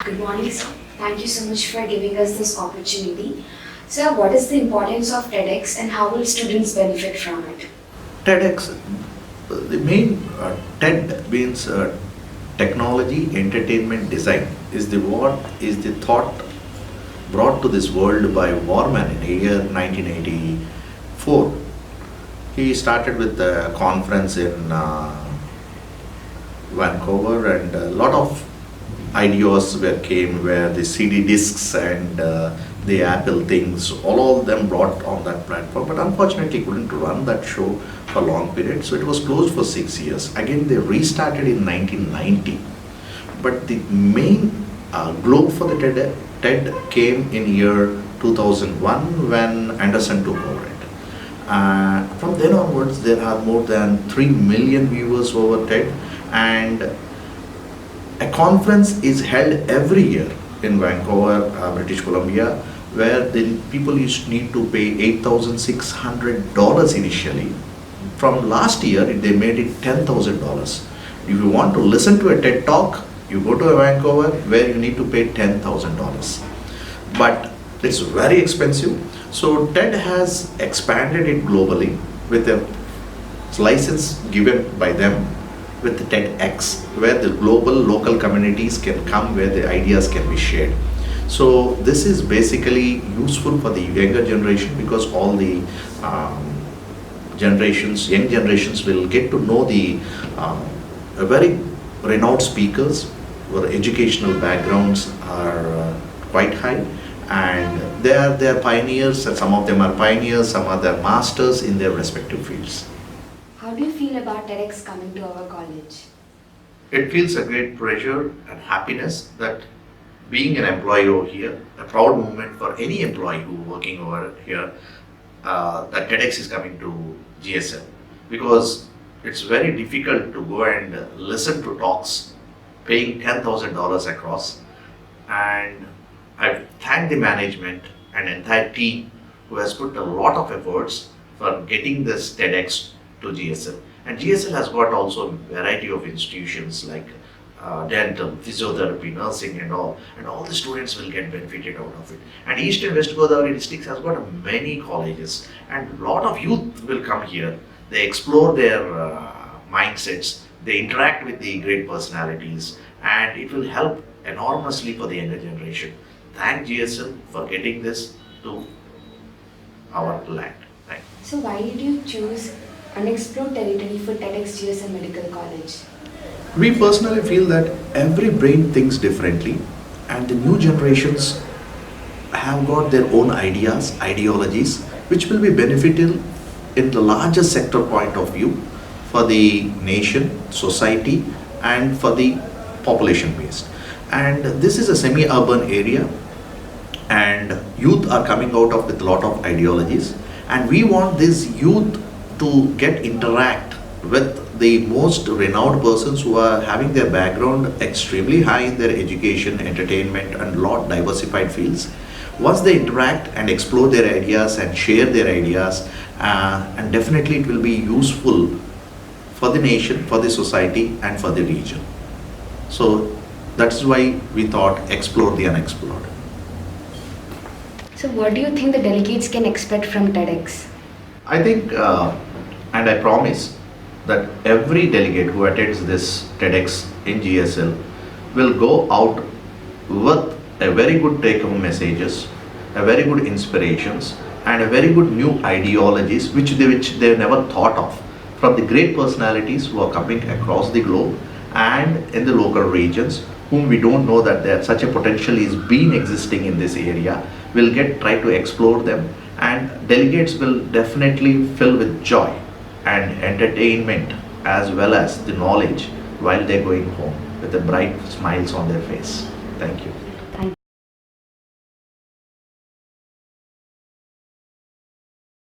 Good morning, sir. Thank you so much for giving us this opportunity. Sir, what is the importance of TEDx and how will students benefit from it? TEDx, the main TED means technology, entertainment, design is the thought brought to this world by Warman in the year 1984. He started with a conference in Vancouver, and a lot of ideas came where the CD discs and the Apple things, all of them brought on that platform, but unfortunately couldn't run that show for a long period, so it was closed for 6 years. Again, they restarted in 1990, but the main globe for the TED came in year 2001 when Anderson took over it. From then onwards, there are more than 3 million viewers over TED, and a conference is held every year in Vancouver, British Columbia, where the people need to pay $8,600 initially. From last year, they made it $10,000. If you want to listen to a TED talk, you go to Vancouver where you need to pay $10,000. But it's very expensive. So TED has expanded it globally with a license given by them with the TEDx, where the global local communities can come, where the ideas can be shared. So this is basically useful for the younger generation, because all the young generations will get to know the very renowned speakers where educational backgrounds are quite high, and they are pioneers, and some of them are pioneers, some are their masters in their respective fields. How do you feel about TEDx coming to our college? It feels a great pleasure and happiness that being an employee over here, a proud moment for any employee who working over here, that TEDx is coming to GSL, because it's very difficult to go and listen to talks paying $10,000 across, and I thank the management and entire team who has put a lot of efforts for getting this TEDx to GSL. And GSL has got also a variety of institutions like dental, physiotherapy, nursing and all the students will get benefited out of it. And East and West Godavari districts has got many colleges, and a lot of youth will come here. They explore their mindsets, they interact with the great personalities, and it will help enormously for the younger generation. Thank GSL for getting this to our land. Thank you. So why did you choose unexplored territory for TEDxGSL Medical College? We personally feel that every brain thinks differently, and the new generations have got their own ideas, ideologies, which will be beneficial in the larger sector point of view for the nation, society, and for the population based. And this is a semi-urban area, and youth are coming out of with a lot of ideologies, and we want this youth to interact with the most renowned persons who are having their background extremely high in their education, entertainment, and lot diversified fields. Once they interact and explore their ideas and share their ideas, and definitely it will be useful for the nation, for the society, and for the region. So that's why we thought explore the unexplored. So what do you think the delegates can expect from TEDx? I think, and I promise, that every delegate who attends this TEDx in GSL will go out with a very good take-home messages, a very good inspirations, and a very good new ideologies which they never thought of, from the great personalities who are coming across the globe and in the local regions, whom we don't know that such a potential is being existing in this area. We'll try to explore them, and delegates will definitely fill with joy and entertainment as well as the knowledge while they're going home with the bright smiles on their face. Thank you.